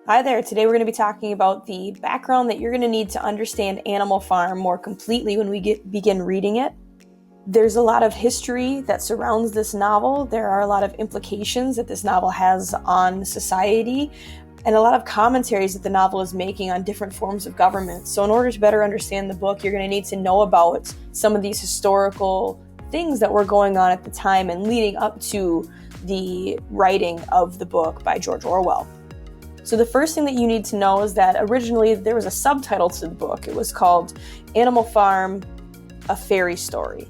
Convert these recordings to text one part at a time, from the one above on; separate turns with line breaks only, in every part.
Hi there. Today we're going to be talking about the background that you're going to need to understand Animal Farm more completely when we begin reading it. There's a lot of history that surrounds this novel. There are a lot of implications that this novel has on society, and a lot of commentaries that the novel is making on different forms of government. So in order to better understand the book, you're going to need to know about some of these historical things that were going on at the time and leading up to the writing of the book by George Orwell. So the first thing that you need to know is that originally there was a subtitle to the book. It was called Animal Farm, A Fairy Story.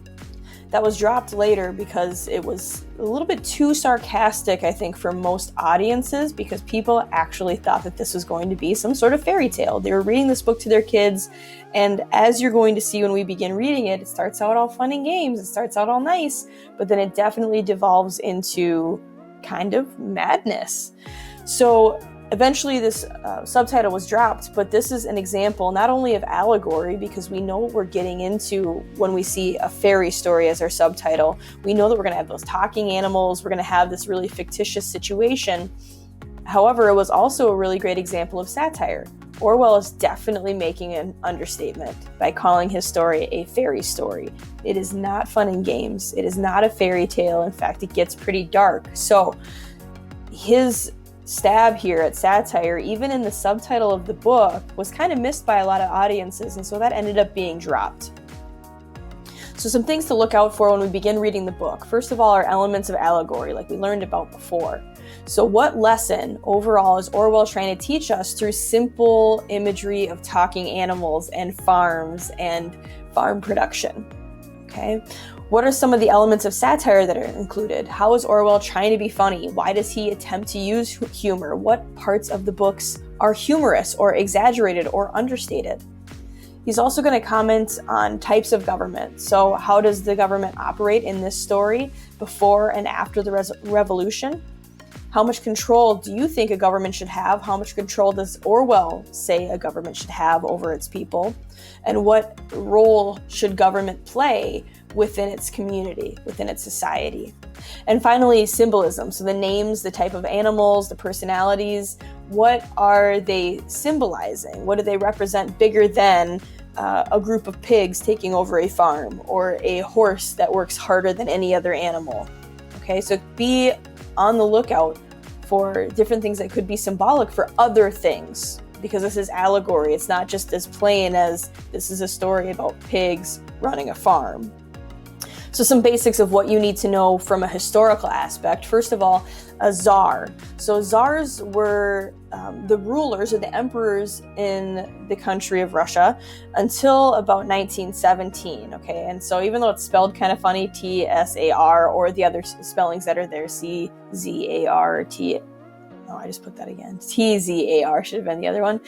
That was dropped later because it was a little bit too sarcastic, I think, for most audiences, because people actually thought that this was going to be some sort of fairy tale. They were reading this book to their kids, and as you're going to see when we begin reading it, it starts out all fun and games, it starts out all nice, but then it definitely devolves into kind of madness. So eventually this subtitle was dropped, but this is an example not only of allegory, because we know what we're getting into when we see a fairy story as our subtitle. We know that we're going to have those talking animals, we're going to have this really fictitious situation. However, it was also a really great example of satire. Orwell is definitely making an understatement by calling his story a fairy story. It is not fun and games. It is not a fairy tale. In fact, it gets pretty dark. So his stab here at satire, even in the subtitle of the book, was kind of missed by a lot of audiences, and so that ended up being dropped. So some things to look out for when we begin reading the book. First of all, are elements of allegory, like we learned about before. So what lesson overall is Orwell trying to teach us through simple imagery of talking animals and farms and farm production? Okay. What are some of the elements of satire that are included? How is Orwell trying to be funny? Why does he attempt to use humor? What parts of the books are humorous or exaggerated or understated? He's also going to comment on types of government. So how does the government operate in this story before and after the revolution? How much control do you think a government should have? How much control does Orwell say a government should have over its people? And what role should government play within its community, within its society? And finally, symbolism. So the names, the type of animals, the personalities, what are they symbolizing? What do they represent bigger than a group of pigs taking over a farm or a horse that works harder than any other animal? Okay, so be on the lookout for different things that could be symbolic for other things, because this is allegory. It's not just as plain as this is a story about pigs running a farm. So some basics of what you need to know from a historical aspect. First of all, a czar. So czars were the rulers or the emperors in the country of Russia until about 1917. Okay, and so even though it's spelled kind of funny, T-S-A-R, or the other spellings that are there, C-Z-A-R, T. Oh, I just put that again. T-Z-A-R should have been the other one.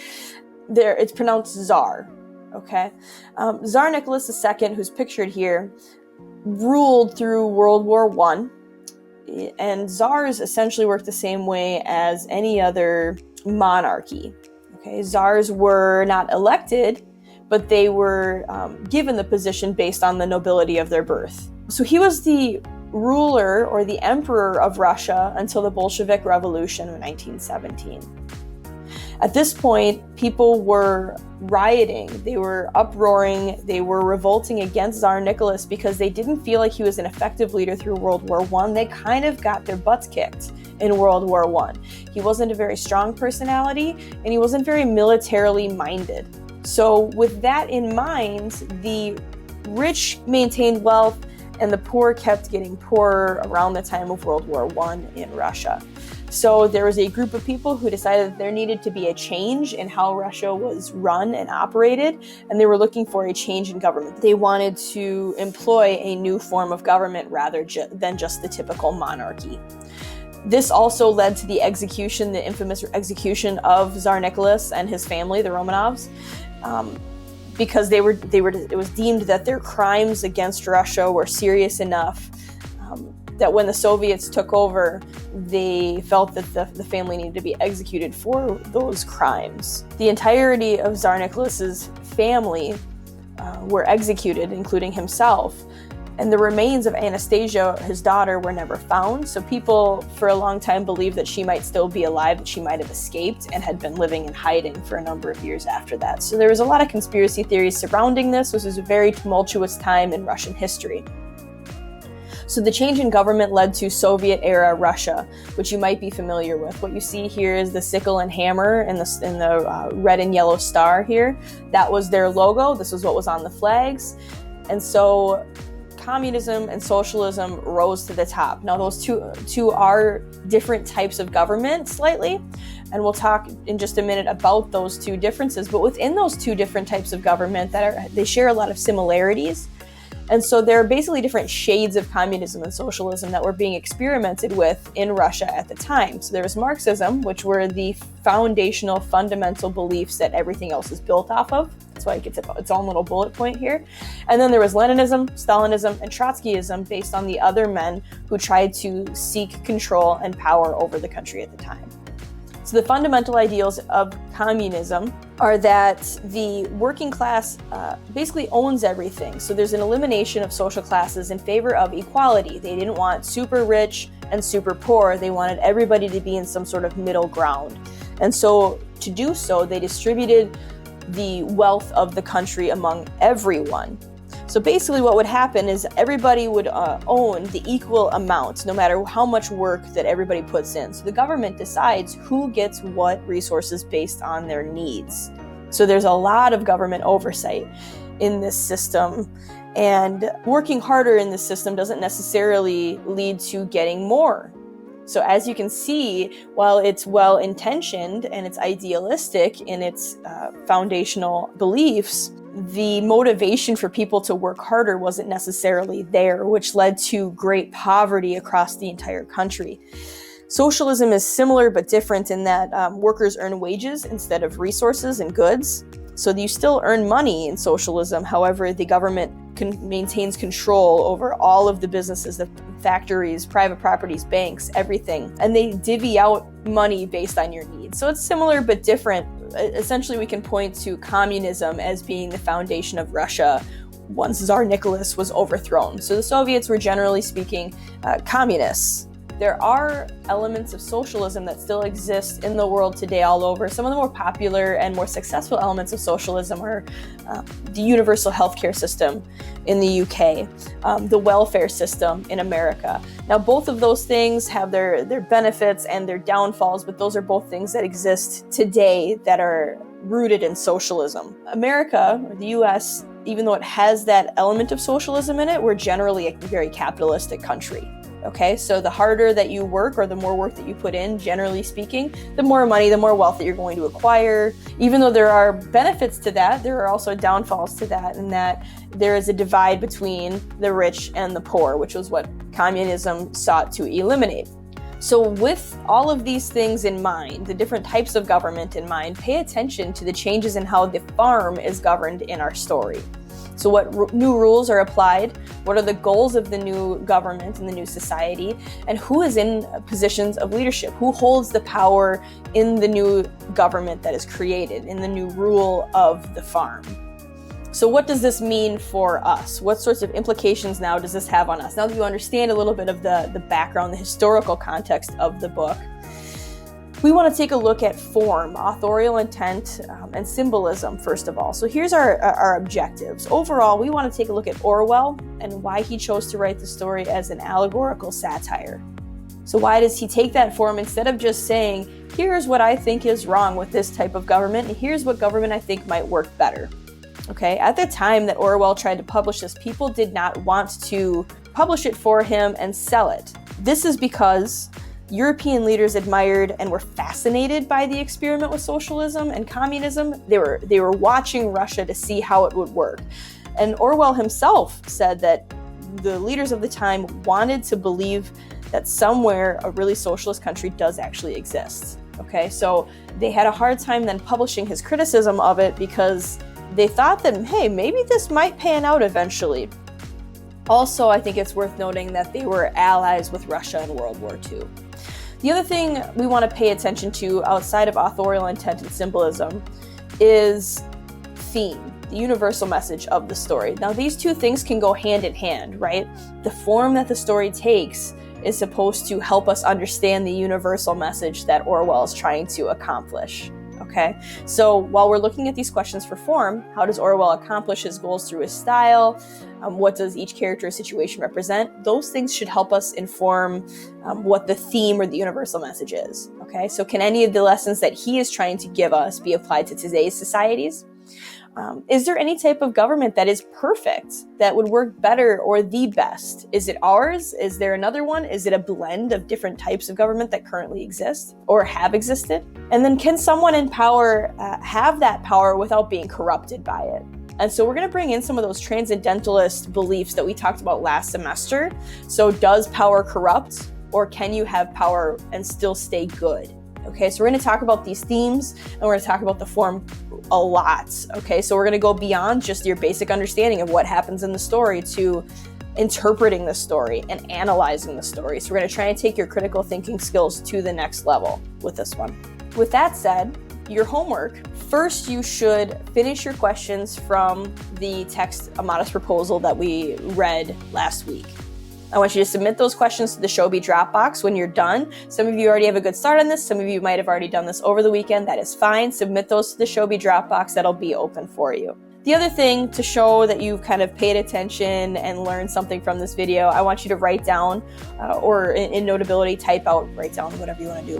There, it's pronounced czar. Okay, Tsar Nicholas II, who's pictured here, ruled through World War I, and czars essentially worked the same way as any other monarchy. Okay, czars were not elected, but they were given the position based on the nobility of their birth. So he was the ruler or the emperor of Russia until the Bolshevik Revolution of 1917. At this point, people were rioting, they were uproaring, they were revolting against Tsar Nicholas because they didn't feel like he was an effective leader through World War I. They kind of got their butts kicked in World War I. He wasn't a very strong personality, and he wasn't very militarily minded. So with that in mind, the rich maintained wealth and the poor kept getting poorer around the time of World War I in Russia. So there was a group of people who decided that there needed to be a change in how Russia was run and operated, and they were looking for a change in government. They wanted to employ a new form of government rather than just the typical monarchy. This also led to the infamous execution of Tsar Nicholas and his family, the Romanovs, because it was deemed that their crimes against Russia were serious enough that when the Soviets took over, they felt that the family needed to be executed for those crimes. The entirety of Tsar Nicholas's family were executed, including himself. And the remains of Anastasia, his daughter, were never found. So people for a long time believed that she might still be alive, that she might have escaped and had been living in hiding for a number of years after that. So there was a lot of conspiracy theories surrounding this. This was a very tumultuous time in Russian history. So the change in government led to Soviet-era Russia, which you might be familiar with. What you see here is the sickle and hammer and the red and yellow star here. That was their logo. This was what was on the flags. And so communism and socialism rose to the top. Now those two are different types of government slightly, and we'll talk in just a minute about those two differences. But within those two different types of government, they share a lot of similarities. And so there are basically different shades of communism and socialism that were being experimented with in Russia at the time. So there was Marxism, which were the foundational, fundamental beliefs that everything else is built off of. That's why it gets its own little bullet point here. And then there was Leninism, Stalinism, and Trotskyism, based on the other men who tried to seek control and power over the country at the time. So the fundamental ideals of communism are that the working class basically owns everything. So there's an elimination of social classes in favor of equality. They didn't want super rich and super poor. They wanted everybody to be in some sort of middle ground. And so to do so, they distributed the wealth of the country among everyone. So basically what would happen is everybody would own the equal amount, no matter how much work that everybody puts in. So the government decides who gets what resources based on their needs. So there's a lot of government oversight in this system, and working harder in this system doesn't necessarily lead to getting more. So as you can see, while it's well-intentioned and it's idealistic in its foundational beliefs, the motivation for people to work harder wasn't necessarily there, which led to great poverty across the entire country. Socialism is similar but different in that workers earn wages instead of resources and goods. So you still earn money in socialism. However, the government maintains control over all of the businesses, the factories, private properties, banks, everything. And they divvy out money based on your needs. So it's similar but different. Essentially, we can point to communism as being the foundation of Russia once Tsar Nicholas was overthrown. So the Soviets were, generally speaking, communists. There are elements of socialism that still exist in the world today all over. Some of the more popular and more successful elements of socialism are the universal healthcare system in the UK, the welfare system in America. Now, both of those things have their benefits and their downfalls, but those are both things that exist today that are rooted in socialism. America, or the US, even though it has that element of socialism in it, we're generally a very capitalistic country. Okay, so the harder that you work, or the more work that you put in, generally speaking, the more money, the more wealth that you're going to acquire. Even though there are benefits to that, there are also downfalls to that, in that there is a divide between the rich and the poor, which was what communism sought to eliminate. So with all of these things in mind, the different types of government in mind, pay attention to the changes in how the farm is governed in our story. So what new rules are applied, what are the goals of the new government and the new society, and who is in positions of leadership, who holds the power in the new government that is created, in the new rule of the farm. So what does this mean for us? What sorts of implications now does this have on us? Now that you understand a little bit of the background, the historical context of the book, we want to take a look at form, authorial intent, and symbolism, first of all. So here's our objectives. Overall, we want to take a look at Orwell and why he chose to write the story as an allegorical satire. So why does he take that form instead of just saying, here's what I think is wrong with this type of government, and here's what government I think might work better? Okay, at the time that Orwell tried to publish this, people did not want to publish it for him and sell it. This is because European leaders admired and were fascinated by the experiment with socialism and communism. They were watching Russia to see how it would work. And Orwell himself said that the leaders of the time wanted to believe that somewhere a really socialist country does actually exist. Okay, so they had a hard time then publishing his criticism of it because they thought that, hey, maybe this might pan out eventually. Also, I think it's worth noting that they were allies with Russia in World War II. The other thing we want to pay attention to outside of authorial intent and symbolism is theme. the universal message of the story. Now, these two things can go hand in hand, right? The form that the story takes is supposed to help us understand the universal message that Orwell is trying to accomplish. Okay, so while we're looking at these questions for form, how does Orwell accomplish his goals through his style? What does each character or situation represent? Those things should help us inform what the theme or the universal message is. Okay, so can any of the lessons that he is trying to give us be applied to today's societies? Is there any type of government that is perfect, that would work better or the best? Is it ours? Is there another one? Is it a blend of different types of government that currently exist or have existed? And then can someone in power have that power without being corrupted by it? And so we're going to bring in some of those transcendentalist beliefs that we talked about last semester. So does power corrupt, or can you have power and still stay good? Okay, so we're going to talk about these themes, and we're going to talk about the form a lot. Okay, so we're going to go beyond just your basic understanding of what happens in the story to interpreting the story and analyzing the story. So we're going to try and take your critical thinking skills to the next level with this one. With that said, your homework. First, you should finish your questions from the text A Modest Proposal that we read last week. I want you to submit those questions to the Shobi Dropbox when you're done. Some of you already have a good start on this. Some of you might have already done this over the weekend. That is fine. Submit those to the Shobi Dropbox. That'll be open for you. The other thing to show that you've kind of paid attention and learned something from this video, I want you to write down or in Notability, type out, write down, whatever you want to do.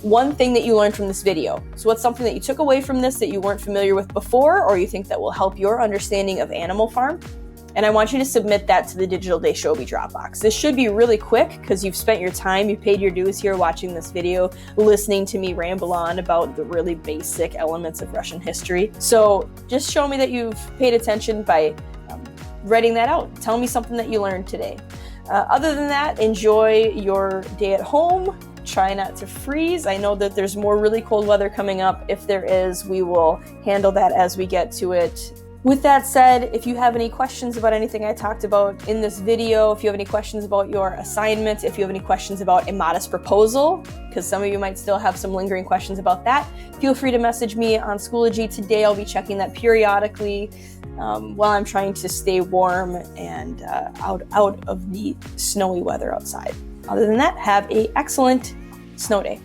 One thing that you learned from this video. So what's something that you took away from this that you weren't familiar with before, or you think that will help your understanding of Animal Farm? And I want you to submit that to the Digital Day Shobi Dropbox. This should be really quick because you've spent your time, you paid your dues here watching this video, listening to me ramble on about the really basic elements of Russian history. So just show me that you've paid attention by writing that out. Tell me something that you learned today. Other than that, enjoy your day at home. Try not to freeze. I know that there's more really cold weather coming up. If there is, we will handle that as we get to it. With that said, if you have any questions about anything I talked about in this video, if you have any questions about your assignment, if you have any questions about A Modest Proposal, because some of you might still have some lingering questions about that, feel free to message me on Schoology today. I'll be checking that periodically while I'm trying to stay warm and out of the snowy weather outside. Other than that, have an excellent snow day.